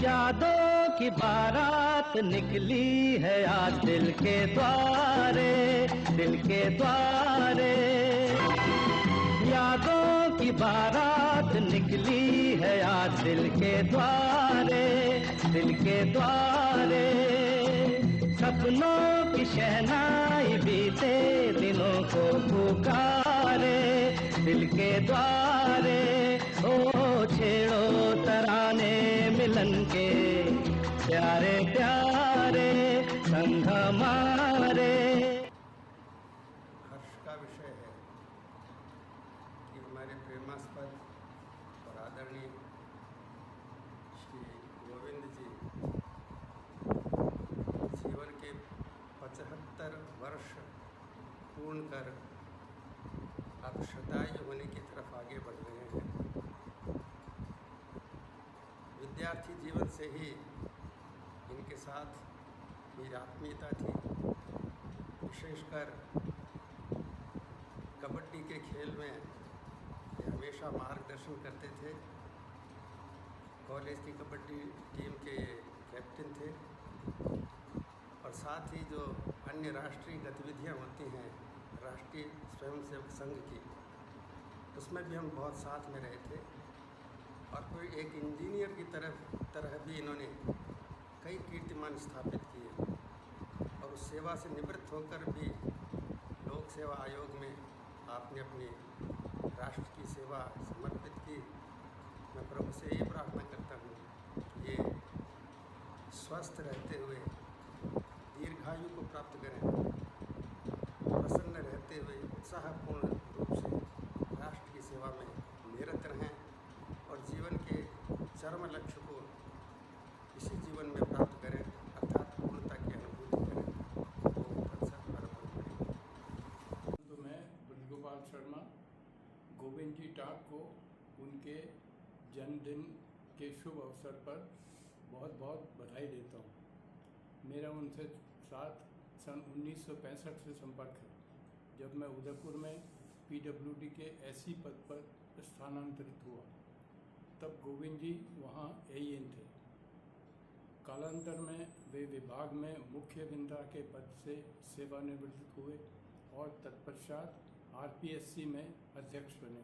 यादों की बारात निकली है आज दिल के द्वारे, दिल के द्वारे। यादों की बारात निकली है आज दिल के द्वारे, दिल के द्वारे। सपनों की शहनाई बीते दिनों को पुकारे, दिल के द्वारे। ओ छेड़ो तराने मिलन के, प्यारे प्यारे संग हमारे। हर्ष का विषय है कि हमारे प्रेमास्पद और आदरणीय श्री गोविंद जी जीवन के 75 वर्ष पूर्ण कर अब शतायु होने की तरफ आगे बढ़ रहे हैं। विद्यार्थी जीवन से ही इनके साथ मेरी आत्मीयता थी। विशेषकर कबड्डी के खेल में ये हमेशा मार्गदर्शन करते थे। कॉलेज की कबड्डी टीम के कैप्टन थे और साथ ही जो अन्य राष्ट्रीय गतिविधियां होती हैं राष्ट्रीय स्वयंसेवक संघ की, उसमें भी हम बहुत साथ में रहे थे। और कोई एक इंजीनियर की तरह भी इन्होंने कई कीर्तिमान स्थापित किए और उस सेवा से निवृत्त होकर भी लोक सेवा आयोग में आपने अपनी राष्ट्र की सेवा समर्पित की। मैं प्रभु से यही प्रार्थना करता हूँ कि ये स्वस्थ रहते हुए दीर्घायु को प्राप्त करें, प्रसन्न रहते हुए उत्साहपूर्ण रूप से राष्ट्र की सेवा में निरत रहें और जीवन के चरम लक्ष्य को इसी जीवन में प्राप्त करें, अर्थात पूर्णता की अनुभूति करें। तो मैं ब्रजगोपाल शर्मा गोविंद जी टाक को उनके जन्मदिन के शुभ अवसर पर बहुत बहुत बधाई देता हूँ। मेरा उनसे साथ सन 1965 से संपर्क है, जब मैं उदयपुर में पीडब्ल्यूडी के एसई पद पर स्थानांतरित हुआ। तब गोविंद जी वहाँ एईएन थे। कालांतर में वे विभाग में मुख्य अभियंता के पद से सेवानिवृत्त हुए और तत्पश्चात आरपीएससी में अध्यक्ष बने।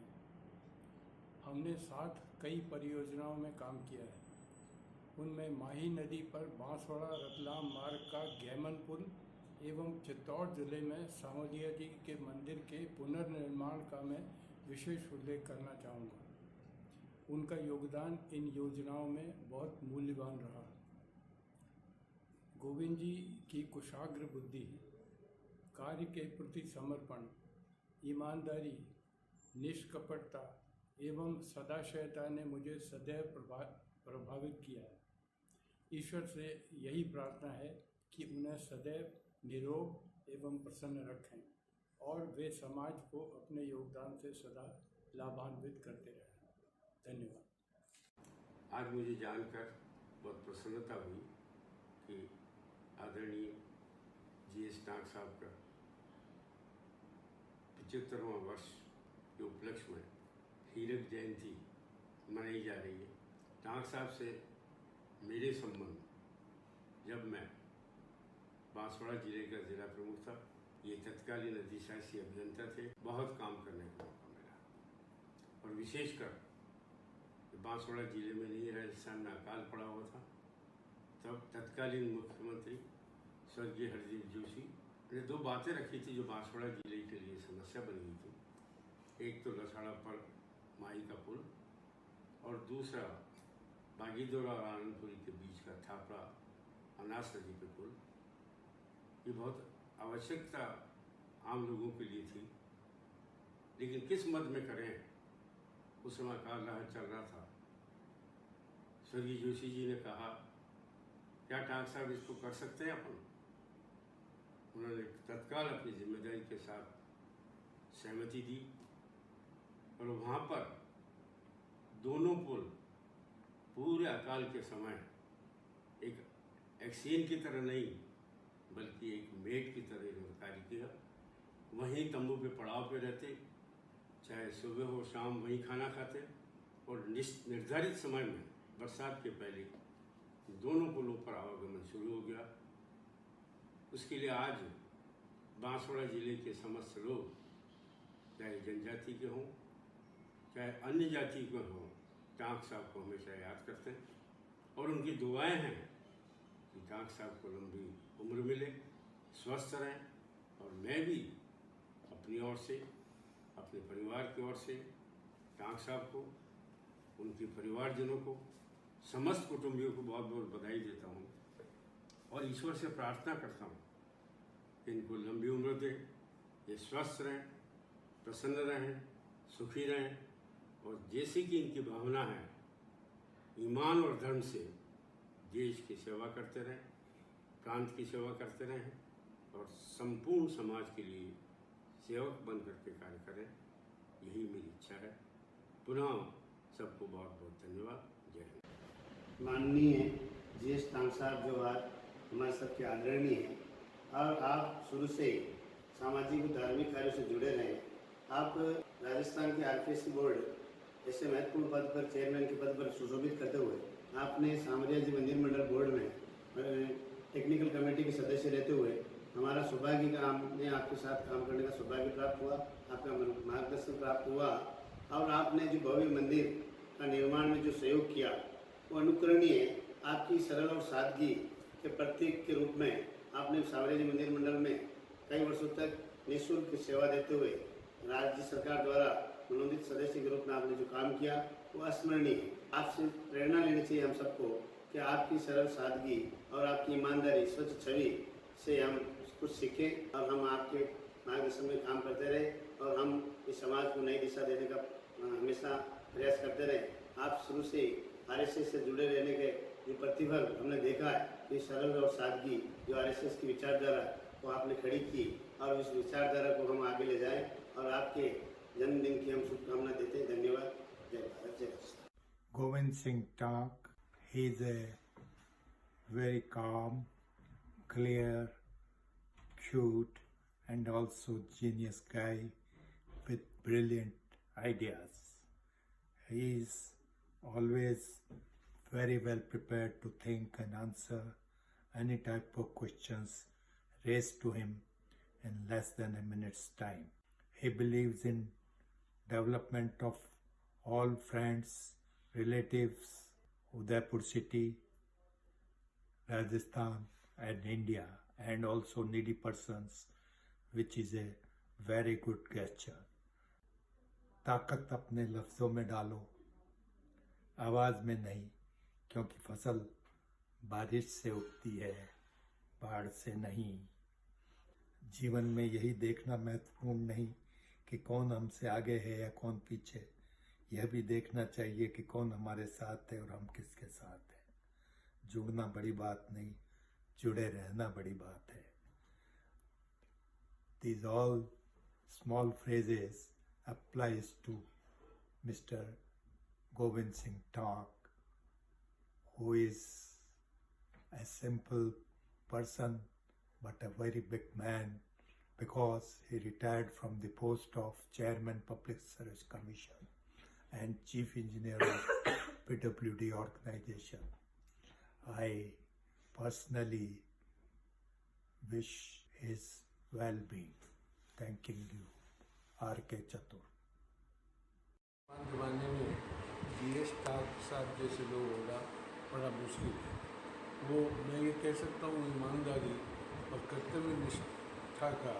हमने साथ कई परियोजनाओं में काम किया है। उनमें माही नदी पर बांसवाड़ा रतलाम मार्ग का गैमन पुल एवं चित्तौड़ जिले में सांवलिया जी के मंदिर के पुनर्निर्माण का मैं विशेष उल्लेख करना चाहूँगा। उनका योगदान इन योजनाओं में बहुत मूल्यवान रहा। गोविंद जी की कुशाग्र बुद्धि, कार्य के प्रति समर्पण, ईमानदारी, निष्कपटता एवं सदाशयता ने मुझे सदैव प्रभावित किया है। ईश्वर से यही प्रार्थना है कि उन्हें सदैव निरोग एवं प्रसन्न रखें और वे समाज को अपने योगदान से सदा लाभान्वित करते रहें। धन्यवाद। आज मुझे जानकर बहुत प्रसन्नता हुई कि आदरणीय जीएस टाक साहब का 75वां वर्ष के उपलक्ष्य में हीरक जयंती मनाई जा रही है। टाक साहब से मेरे संबंध जब मैं बांसवाड़ा जिले का जिला प्रमुख था, ये तत्कालीन अधिशासी अभियंता थे, बहुत काम करने का मौका मिला। और विशेषकर बांसवाड़ा जिले में नहीं, राजस्थान में अकाल पड़ा हुआ था, तब तत्कालीन मुख्यमंत्री स्वर्गीय हरदीप जोशी ने 2 बातें रखी थी जो बांसवाड़ा जिले के लिए समस्या बन गई थी। एक तो लसाड़ा पर माई का पुल और दूसरा बागीदोरा और आनंदपुरी के बीच का थापड़ा अनास नदी पे पुल। ये बहुत आवश्यकता आम लोगों के लिए थी, लेकिन किस मद में करें, उस समय अकाल चल रहा था। स्वर्गीय जोशी जी ने कहा, क्या टाक साहब इसको कर सकते हैं अपन? उन्होंने तत्काल अपनी जिम्मेदारी के साथ सहमति दी और वहाँ पर दोनों पुल पूरे अकाल के समय एक एक्सीन की तरह नहीं बल्कि एक मेट की तरह इन्होंने कार्य किया। वहीं तंबू पे पड़ाव पे रहते, चाहे सुबह हो शाम वहीं खाना खाते और निर्धारित समय में बरसात के पहले आवागमन शुरू हो गया। उसके लिए आज बांसवाड़ा जिले के समस्त लोग, चाहे जनजाति के हों चाहे अन्य जाति के हों, टांक साहब को हमेशा याद करते हैं और उनकी दुआएं हैं कि टांक साहब को लंबी उम्र मिले, स्वस्थ रहें। और मैं भी अपनी ओर से, अपने परिवार की ओर से टांक साहब को, उनके परिवारजनों को, समस्त कुटुंबियों को बहुत बहुत बधाई देता हूँ और ईश्वर से प्रार्थना करता हूँ कि इनको लंबी उम्र दे, ये स्वस्थ रहें, प्रसन्न रहें, सुखी रहें और जैसे कि इनकी भावना है, ईमान और धर्म से देश की सेवा करते रहें, प्रांत की सेवा करते रहें और संपूर्ण समाज के लिए सेवक बन करके कार्य करें, यही मेरी इच्छा है। पुनः सबको बहुत बहुत धन्यवाद। जय हिंद। माननीय जी.एस. टांक साहब जो आज हमारे सबके आदरणीय हैं और आप शुरू से ही सामाजिक और धार्मिक कार्यों से जुड़े रहे। आप राजस्थान के आरपीएससी बोर्ड ऐसे महत्वपूर्ण पद पर, चेयरमैन के पद पर सुशोभित करते हुए आपने सामरिया जी मंदिर मंडल बोर्ड में टेक्निकल कमेटी के सदस्य रहते हुए हमारा सौभाग्य का हमने आपके साथ काम करने का सौभाग्य प्राप्त हुआ, आपका मार्गदर्शन प्राप्त हुआ और आपने जो भव्य मंदिर का निर्माण में जो सहयोग किया वो अनुकरणीय है। आपकी सरल और सादगी के प्रतीक के रूप में आपने सामरिया जी मंदिर मंडल में कई वर्षों तक निःशुल्क सेवा देते हुए राज्य सरकार द्वारा मनोनीत सदस्य के रूप में आपने जो काम किया वो अस्मरणीय है। आपसे प्रेरणा लेनी चाहिए हम सबको कि आपकी सरल सादगी और आपकी ईमानदारी, स्वच्छ छवि से हम कुछ सीखें और हम आपके मार्गदर्शन में काम करते रहे और हम इस समाज को नई दिशा देने का हमेशा प्रयास करते रहे। आप शुरू से आरएसएस से जुड़े रहने के जो प्रतिफल हमने देखा है कि सरल और सादगी जो आरएसएस की विचारधारा वो आपने खड़ी की और उस विचारधारा को हम आगे ले जाएं और आपके जन्मदिन की हम शुभकामना देते हैं। धन्यवाद। जय भारत, जय राष्ट्र। Govind Singh Tank, he is a very calm, clear, cute and also genius guy with brilliant ideas. He is always very well prepared to think and answer any type of questions raised to him in less than a minute's time. He believes in development of all friends, relatives, Udaipur city, Rajasthan and India, and also needy persons, which is a very good gesture. ताकत अपने लफ्ज़ों में डालो, आवाज़ में नहीं, क्योंकि फसल बारिश से उगती है, बाढ़ से नहीं। जीवन में यही देखना महत्वपूर्ण नहीं कि कौन हमसे आगे है या कौन पीछे, यह भी देखना चाहिए कि कौन हमारे साथ है और हम किसके साथ हैं। जुड़ना बड़ी बात नहीं, जुड़े रहना बड़ी बात है। These all small phrases applies to Mr. Govind Singh Tank, who is a simple person but a very big man because he retired from the post of Chairman Public Service Commission and Chief Engineer of PWD organization. I personally wish his well-being. Thanking you, R.K. Chatur. जमाने में GS. Tank साहब जैसे लोग होना बड़ा मुश्किल है। वो मैं ये कह सकता हूँ ईमानदारी और कर्तव्य निष्ठा का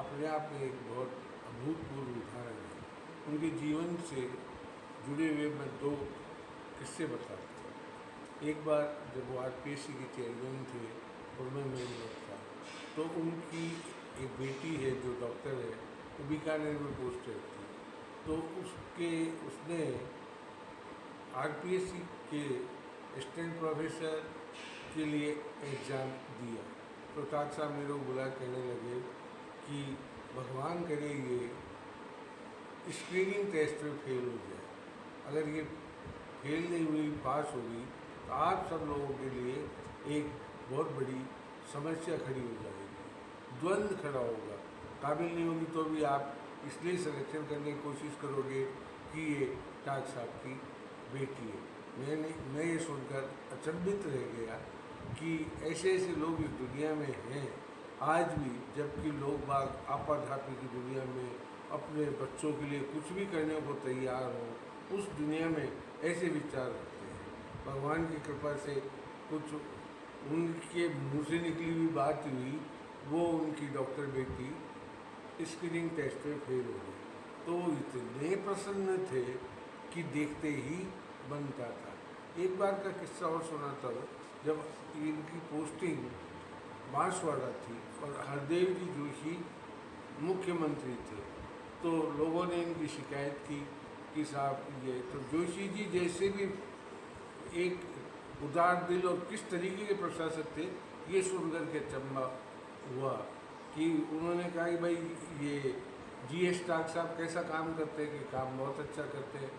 अपने आप में एक बहुत अभूतपूर्व उदाहरण है। उनके जीवन से जुड़े हुए मैं दो किस्से बताता हूँ। एक बार जब वो आरपीएससी के चेयरमैन थे और मैं मेंबर था, तो उनकी एक बेटी है जो डॉक्टर है, वो बीकानेर में पोस्टेड थी। तो उसने आरपीएससी के असिस्टेंट प्रोफेसर के लिए एग्ज़ाम दिया। तो टांक साहब मेरे को बुला कहने लगे कि भगवान करे ये स्क्रीनिंग टेस्ट में फेल हो जाए, अगर ये फेल नहीं हुई, पास होगी तो आप सब लोगों के लिए एक बहुत बड़ी समस्या खड़ी हो जाएगी, द्वंद्व खड़ा होगा। काबिल नहीं होगी तो भी आप इसलिए सिलेक्शन करने की कोशिश करोगे कि ये टांक साहब की बेटी है। मैं ये सुनकर अचंभित रह गया कि ऐसे ऐसे लोग इस दुनिया में हैं आज भी, जबकि लोग बाग आपाधापी की दुनिया में अपने बच्चों के लिए कुछ भी करने को तैयार हो, उस दुनिया में ऐसे विचार रखते हैं। भगवान की कृपा से कुछ उनके मुँह से निकली हुई बात हुई, वो उनकी डॉक्टर बेटी स्क्रीनिंग टेस्ट में फेल हो गई, तो इतने प्रसन्न थे कि देखते ही बनता था। एक बार का किस्सा और सुनाता हूँ। जब इनकी पोस्टिंग बांसवाड़ा थी और हरदेव जी जोशी मुख्यमंत्री थे, तो लोगों ने इनकी शिकायत की कि साहब ये, तो जोशी जी जैसे भी एक उदार दिल और किस तरीके के प्रशासक थे, ये सुनकर के अचंभा हुआ कि उन्होंने कहा कि भाई ये GS टाक साहब कैसा काम करते हैं, कि काम बहुत अच्छा करते हैं,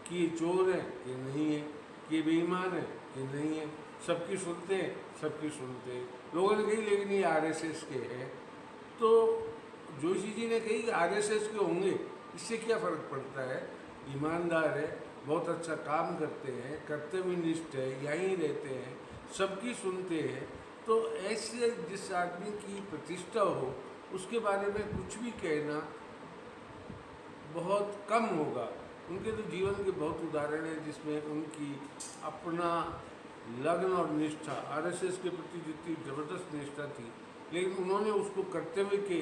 कि ये चोर है कि नहीं है, कि ये बेईमान है कि नहीं है, सबकी सुनते हैं, सबकी सुनते हैं। लोगों ने कही लेकिन ये RSS के हैं। तो जोशी जी ने कही कि RSS के होंगे, इससे क्या फ़र्क पड़ता है, ईमानदार है, बहुत अच्छा काम करते हैं, कर्तव्यनिष्ठ है, यहीं रहते हैं, सबकी सुनते हैं। तो ऐसे जिस आदमी की प्रतिष्ठा हो, उसके बारे में कुछ भी कहना बहुत कम होगा। उनके तो जीवन के बहुत उदाहरण हैं जिसमें उनकी अपना लगन और निष्ठा, RSS के प्रति जितनी ज़बरदस्त निष्ठा थी, लेकिन उन्होंने उसको कर्तव्य के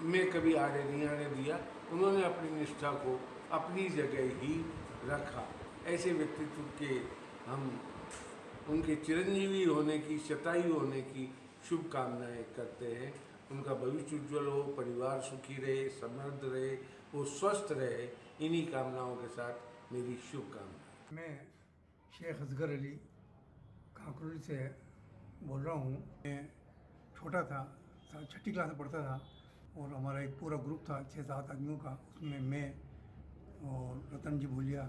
में कभी आड़े नहीं आने दिया। उन्होंने अपनी निष्ठा को अपनी जगह ही रखा। ऐसे व्यक्तित्व के हम उनके चिरंजीवी होने की, शतायु होने की शुभकामनाएं करते हैं। उनका भविष्य उज्ज्वल हो, परिवार सुखी रहे, समृद्ध रहे, वो स्वस्थ रहे, इन्हीं कामनाओं के साथ मेरी शुभकामनाएं। मैं शेख असगर अली कांकरोली से बोल रहा हूँ। मैं छोटा था, 6ठी क्लास में पढ़ता था, और हमारा एक पूरा ग्रुप था 6-7 आदमियों का। उसमें मैं और रतन जी भूलिया,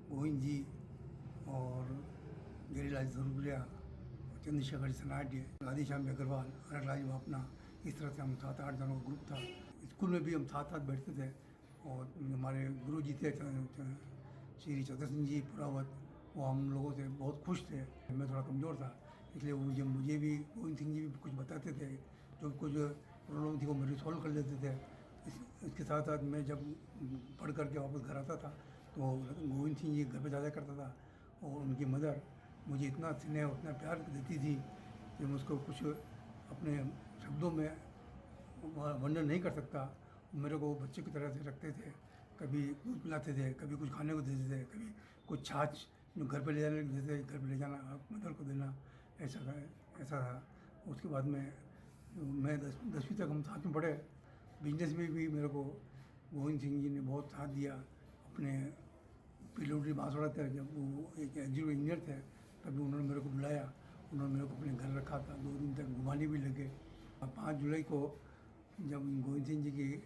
गोविंद जी और गिरिलाल जरूरिया, चंद्रशेखर सनाड्य, राधेश्याम अग्रवाल, अरगलाल वापना, इस तरह से हम 7-8 जनों का ग्रुप था। स्कूल में भी हम साथ बैठते थे, और हमारे गुरु जी थे श्री चतर सिंह जी पुरावत, वो हम लोगों से बहुत खुश थे। मैं थोड़ा कमज़ोर था, इसलिए वो जब मुझे भी गोविंद सिंह जी भी कुछ बताते थे, जो कुछ प्रॉब्लम थी वो मेरी सॉल्व कर लेते थे। इसके साथ साथ मैं जब पढ़ करके वापस घर आता था तो गोविंद सिंह जी घर पे ज़्यादा करता था, और उनकी मदर मुझे इतना स्नेह उतना प्यार देती थी कि मैं उसको कुछ अपने शब्दों में वर्णन नहीं कर सकता। मेरे को बच्चे की तरह से रखते थे, कभी दूध पिलाते थे, कभी कुछ खाने को देते थे, कभी कुछ छाछ जो घर पे ले जाने देते, घर पे ले जाना, मदर को देना, ऐसा था। उसके बाद में मैं 10वीं तक हम साथ में पढ़े। बिजनेस में भी मेरे को गोविंद सिंह जी ने बहुत साथ दिया। अपने पीडब्ल्यूडी बांसवाड़ा थे, जब वो एक एग्जीक्यूटिव इंजीनियर थे, तभी उन्होंने मेरे को बुलाया, उन्होंने मेरे को अपने घर रखा था। 2 दिन तक घुमाने भी लगे। 5 जुलाई को जब गोविंद सिंह जी की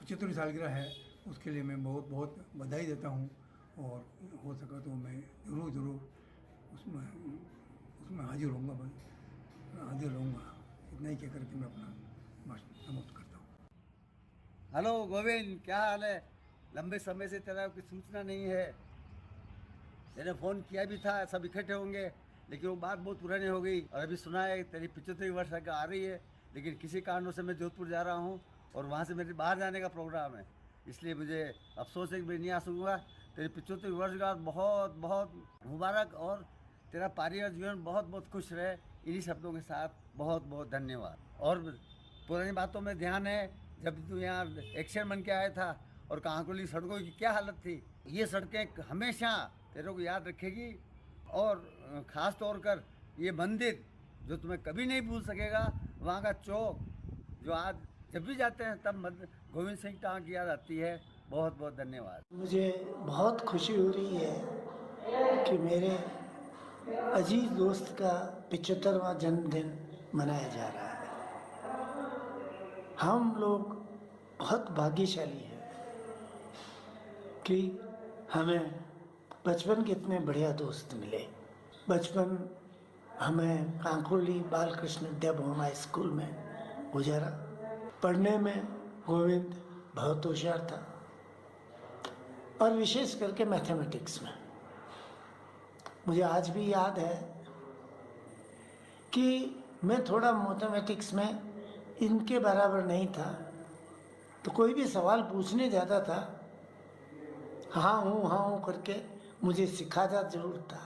75वीं सालगिरह है, उसके लिए मैं बहुत बहुत बधाई देता हूँ, और हो सका तो मैं ज़रूर उसमें हाजिर रहूँगा। इतना ही कह करके मैं अपना भाषण समाप्त करता हूँ। हेलो गोविंद, क्या हाल है? लंबे समय से तेरा कोई सूचना नहीं है। मैंने फ़ोन किया भी था, सब इकट्ठे होंगे, लेकिन वो बात बहुत पुरानी हो गई। और अभी सुना है तेरी 75वीं वर्षगांठ आ रही है, लेकिन किसी कारणों से मैं जोधपुर जा रहा हूँ, और वहाँ से मेरे बाहर जाने का प्रोग्राम है, इसलिए मुझे अफसोस है कि मैं नहीं आ सकूँगा। तेरी 75वीं वर्षगांठ बहुत बहुत मुबारक, और तेरा पारिवारिक जीवन बहुत बहुत खुश रहे। इन्हीं शब्दों के साथ बहुत बहुत धन्यवाद। और पुरानी बातों में ध्यान है, जब तू यहाँ एक्शन बन के आया था और कांकरोली सड़कों की क्या हालत थी, ये सड़कें हमेशा तेरे को याद रखेगी। और ख़ास तौर कर ये मंदिर जो तुम्हें कभी नहीं भूल सकेगा, वहाँ का चौक जो आज जब भी जाते हैं तब गोविंद सिंह टांक याद आती है। बहुत बहुत धन्यवाद। मुझे बहुत खुशी हो रही है कि मेरे अजीज दोस्त का 75वां जन्मदिन मनाया जा रहा है। हम लोग बहुत भाग्यशाली हैं कि हमें बचपन के इतने बढ़िया दोस्त मिले। बचपन हमें कांकरोली बालकृष्ण विद्या भवन हाई स्कूल में गुजारा। पढ़ने में गोविंद बहुत होशियार था, और विशेष करके मैथमेटिक्स में। मुझे आज भी याद है कि मैं थोड़ा मैथमेटिक्स में इनके बराबर नहीं था, तो कोई भी सवाल पूछने जाता था, हाँ हूँ करके मुझे सिखाता जरूर था।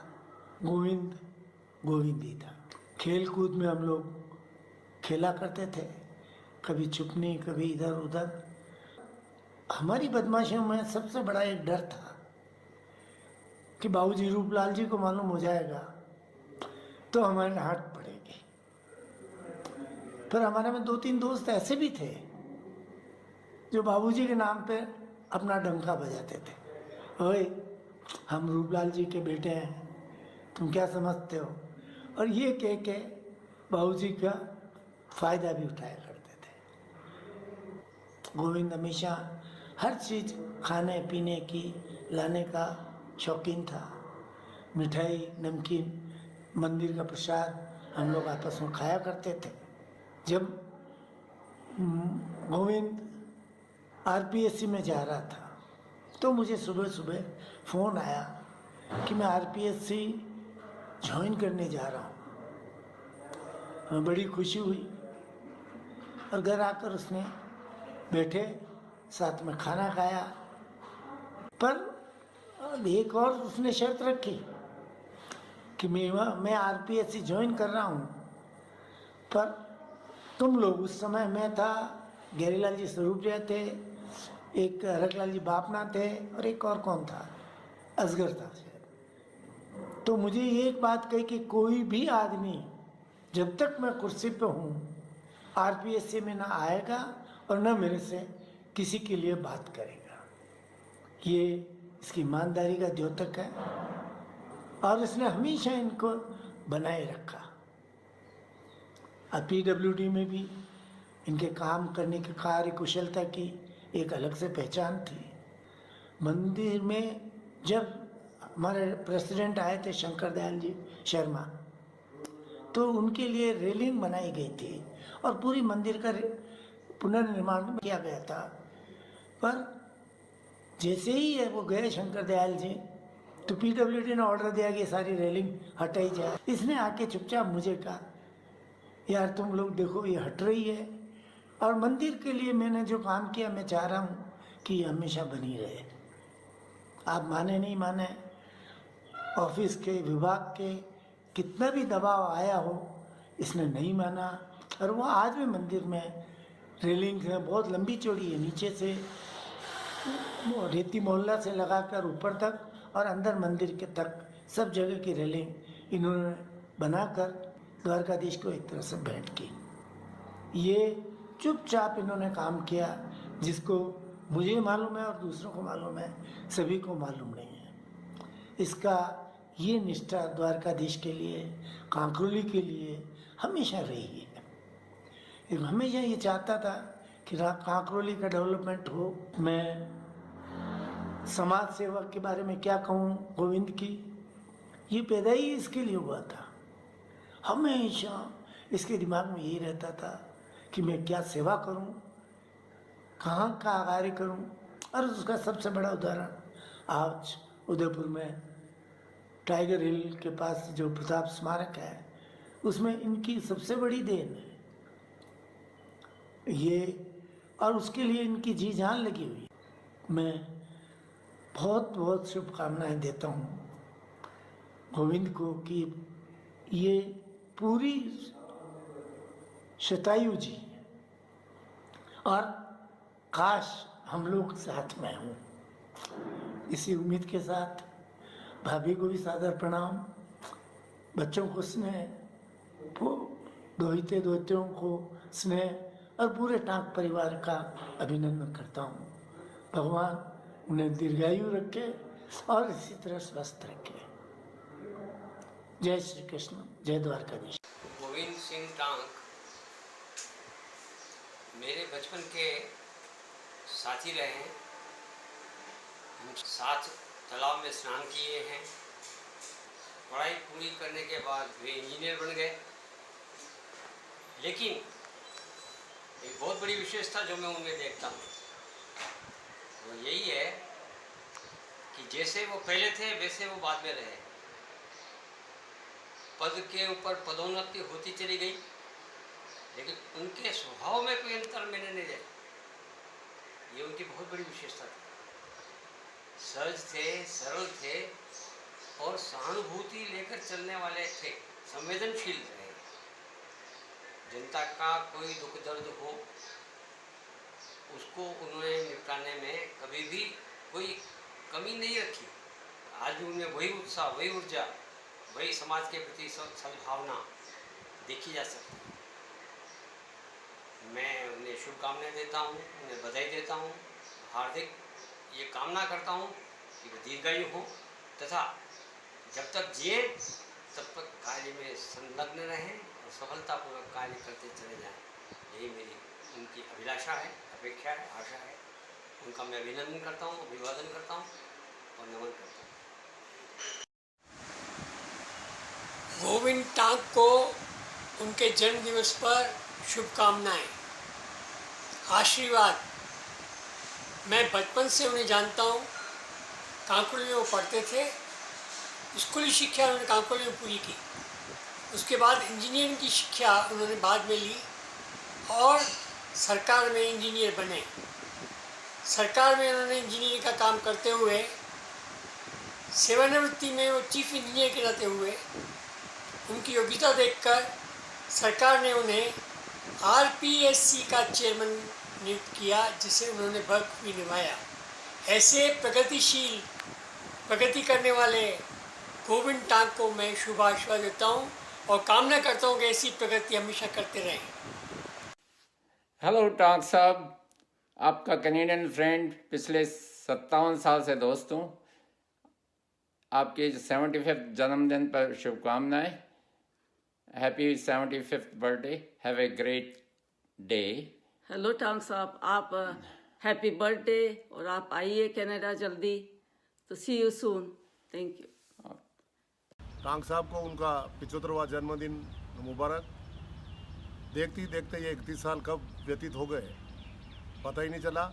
गोविंद ही था। खेल कूद में हम लोग खेला करते थे, कभी छुपनी, कभी इधर उधर। हमारी बदमाशियों में सबसे बड़ा एक डर था कि बाबूजी रूपलाल जी को मालूम हो जाएगा तो हमारे डांट पड़ेगी। फिर हमारे में 2-3 दोस्त ऐसे भी थे जो बाबूजी के नाम पे अपना डंका बजाते थे, ओए हम रूपलाल जी के बेटे हैं, तुम क्या समझते हो, और ये कह के बाबूजी का फायदा भी उठाया करते थे। गोविंद हमेशा हर चीज़ खाने पीने की लाने का शौकीन था। मिठाई, नमकीन, मंदिर का प्रसाद हम लोग आपस में खाया करते थे। जब गोविंद आरपीएससी में जा रहा था तो मुझे सुबह सुबह फ़ोन आया कि मैं आरपीएससी ज्वाइन करने जा रहा हूँ। हमें बड़ी खुशी हुई और घर आकर उसने बैठे, साथ में खाना खाया। पर एक और उसने शर्त रखी कि मैं आरपीएससी ज्वाइन कर रहा हूँ, पर तुम लोग, उस समय मैं था, गैरीलाल जी स्वरूपजय थे, एक हरकलाल जी बापना थे और एक और कौन था, असगर था शायद। तो मुझे एक बात कही कि कोई भी आदमी जब तक मैं कुर्सी पे हूँ आरपीएससी में ना आएगा और ना मेरे से किसी के लिए बात करेगा। ये इसकी ईमानदारी का द्योतक है और इसने हमेशा इनको बनाए रखा। अब पीडब्ल्यूडी में भी इनके काम करने की कार्य कुशलता की एक अलग से पहचान थी। मंदिर में जब हमारे प्रेसिडेंट आए थे शंकर दयाल जी शर्मा, तो उनके लिए रेलिंग बनाई गई थी और पूरी मंदिर का पुनर्निर्माण किया गया था। पर जैसे ही वो गए शंकर दयाल जी, तो पीडब्ल्यूडी ने ऑर्डर दिया कि सारी रेलिंग हटाई जाए। इसने आके चुपचाप मुझे कहा, यार तुम लोग देखो ये हट रही है, और मंदिर के लिए मैंने जो काम किया मैं चाह रहा हूँ कि ये हमेशा बनी रहे। आप माने नहीं माने, ऑफिस के, विभाग के कितना भी दबाव आया हो, इसने नहीं माना और वो आज भी मंदिर में रेलिंग है, बहुत लंबी चौड़ी है, नीचे से रेती मोहल्ला से लगाकर ऊपर तक और अंदर मंदिर के तक सब जगह की रेलिंग इन्होंने बनाकर द्वारकाधीश को एक तरह से भेंट की। ये चुपचाप इन्होंने काम किया, जिसको मुझे मालूम है और दूसरों को मालूम है, सभी को मालूम नहीं है। इसका ये निष्ठा द्वारकाधीश के लिए, कांकरोली के लिए हमेशा रही है। हमेशा ये चाहता था कि कांकरोली का डेवलपमेंट हो। मैं समाज सेवा के बारे में क्या कहूँ गोविंद की, ये पैदा ही इसके लिए हुआ था। हमेशा इसके दिमाग में यही रहता था कि मैं क्या सेवा करूं, कहाँ का कार्य करूं। और उसका सबसे बड़ा उदाहरण आज उदयपुर में टाइगर हिल के पास जो प्रताप स्मारक है, उसमें इनकी सबसे बड़ी देन है ये, और उसके लिए इनकी जी जान लगी हुई। मैं बहुत बहुत शुभकामनाएं देता हूँ गोविंद को कि ये पूरी शतायु जी, और काश हम लोग साथ में हों। इसी उम्मीद के साथ भाभी को भी सादर प्रणाम, बच्चों को स्नेह, दोहितों को स्नेह और पूरे टांक परिवार का अभिनंदन करता हूँ। भगवान उन्हें दीर्घायु रखे और इसी तरह स्वस्थ रखे। जय श्री कृष्ण, जय द्वारकाधीश। गोविंद सिंह टांक मेरे बचपन के साथी रहे हैं। हम साथ तालाब में स्नान किए हैं। पढ़ाई पूरी करने के बाद वे इंजीनियर बन गए। लेकिन एक बहुत बड़ी विशेषता जो मैं उनमें देखता हूँ वो यही है कि जैसे वो पहले थे वैसे वो बाद में रहे। पद के ऊपर पदोन्नति होती चली गई, लेकिन उनके स्वभाव में कोई अंतर मैंने नहीं देखा। ये उनकी बहुत बड़ी विशेषता थी। सहज थे, सरल थे और सहानुभूति लेकर चलने वाले थे, संवेदनशील रहे। जनता का कोई दुख दर्द हो उसको उन्होंने निपटाने में कभी भी कोई कमी नहीं रखी। आज भी उनमें वही उत्साह, वही ऊर्जा, वही समाज के प्रति सद्भावना देखी जा सकती है। मैं उन्हें शुभकामनाएं देता हूँ, उन्हें बधाई देता हूँ, हार्दिक ये कामना करता हूँ कि वे दीर्घायु हों तथा जब तक जिए तब तक कार्य में संलग्न रहें और सफलतापूर्वक कार्य करते चले जाएं। यही मेरी उनकी अभिलाषा है, अपेक्षा है, आशा है। उनका मैं अभिनंदन करता हूँ, अभिवादन करता हूँ और नमन करता हूँ। गोविंद टांक को उनके जन्म दिवस पर शुभकामनाएं, आशीर्वाद। मैं बचपन से उन्हें जानता हूँ। कांकुल में वो पढ़ते थे। स्कूली शिक्षा उन्होंने कांकुल में पूरी की। उसके बाद इंजीनियरिंग की शिक्षा उन्होंने बाद में ली और सरकार में इंजीनियर बने। सरकार में उन्होंने इंजीनियरिंग का काम करते हुए सेवानिवृत्ति में वो चीफ इंजीनियर के नाते हुए। उनकी योग्यता देखकर सरकार ने उन्हें RPSC का चेयरमैन नियुक्त किया, जिसे उन्होंने बखूबी निभाया। ऐसे प्रगतिशील, प्रगति करने वाले गोविंद टांक को मैं शुभ आशीर्वाद देता हूँ और कामना करता हूँ कि ऐसी प्रगति हमेशा करते रहें। हेलो टांक साहब, आपका कैनेडियन फ्रेंड, पिछले 57 साल से दोस्त हूँ। आपके 75th जन्मदिन पर शुभकामनाएं। Happy 75th birthday. Have a great day. Hello tank साहब, आप हैप्पी बर्थडे और आप आइए कनाडा जल्दी। तो see you soon. Thank you. Tank साहब को उनका 75वां जन्मदिन मुबारक। देखते ही देखते ये 31 साल कब व्यतीत हो गए पता ही नहीं चला।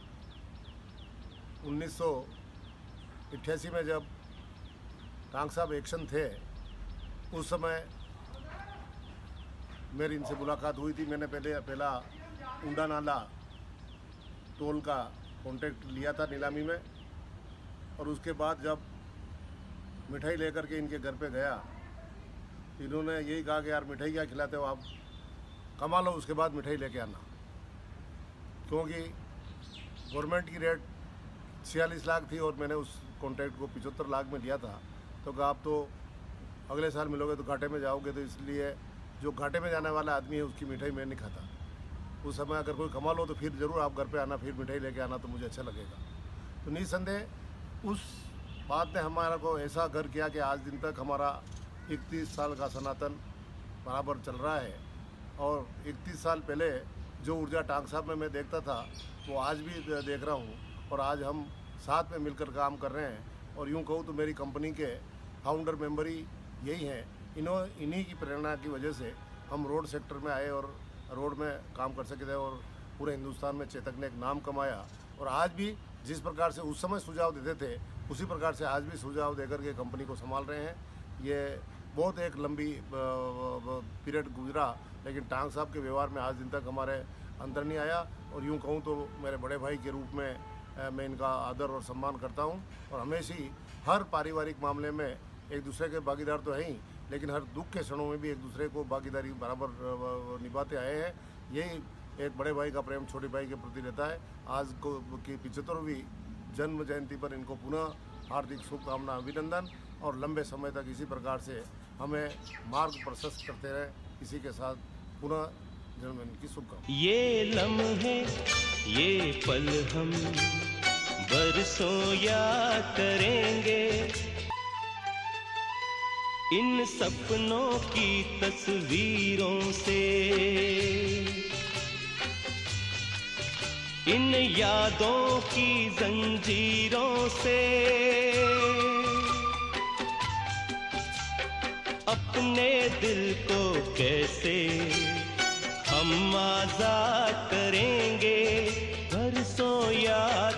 1988 में जब टांक साहब एक्शन थे, उस समय मेरी इनसे मुलाकात हुई थी। मैंने पहला उंडा नाला टोल का कॉन्ट्रैक्ट लिया था नीलामी में, और उसके बाद जब मिठाई लेकर के इनके घर पे गया, इन्होंने यही कहा कि यार मिठाई क्या खिलाते हो आप, कमा लो उसके बाद मिठाई लेके आना। क्योंकि गवर्नमेंट की रेट 46 लाख थी और मैंने उस कॉन्ट्रैक्ट को 75 लाख में लिया था। तो कहा आप तो अगले साल मिलोगे तो घाटे में जाओगे, तो इसलिए जो घाटे में जाने वाला आदमी है उसकी मिठाई मैं नहीं खाता। उस समय अगर कोई कमा लो तो फिर ज़रूर आप घर पे आना, फिर मिठाई लेके आना, तो मुझे अच्छा लगेगा। तो निसंदेह उस बात ने हमारा को ऐसा घर किया कि आज दिन तक हमारा 31 साल का सनातन बराबर चल रहा है। और 31 साल पहले जो ऊर्जा टांक साहब में मैं देखता था वो आज भी देख रहा हूँ, और आज हम साथ में मिलकर काम कर रहे हैं। और यूँ कहूँ तो मेरी कंपनी के फाउंडर मेंबर ही यही हैं। इन्हीं की प्रेरणा की वजह से हम रोड सेक्टर में आए और रोड में काम कर सके थे, और पूरे हिंदुस्तान में चेतक ने एक नाम कमाया। और आज भी जिस प्रकार से उस समय सुझाव देते थे, उसी प्रकार से आज भी सुझाव देकर के कंपनी को संभाल रहे हैं। ये बहुत एक लंबी पीरियड गुजरा, लेकिन टांक साहब के व्यवहार में आज दिन तक हमारे अंतर नहीं आया। और यूँ कहूँ तो मेरे बड़े भाई के रूप में मैं इनका आदर और सम्मान करता हूँ। और हमेशा ही हर पारिवारिक मामले में एक दूसरे के भागीदार तो हैं ही, लेकिन हर दुख के क्षणों में भी एक दूसरे को भागीदारी बराबर निभाते आए हैं। यही एक बड़े भाई का प्रेम छोटे भाई के प्रति रहता है। आज को की 75वीं जन्म जयंती पर इनको पुनः हार्दिक शुभकामना, अभिनंदन, और लंबे समय तक इसी प्रकार से हमें मार्ग प्रशस्त करते रहे। इसी के साथ पुनः जन्मदिन की शुभकामना। ये लम्हे, ये पल हम बरसों याद करेंगे, इन सपनों की तस्वीरों से, इन यादों की जंजीरों से। अपने दिल को कैसे हम आजाद करेंगे, बरसों याद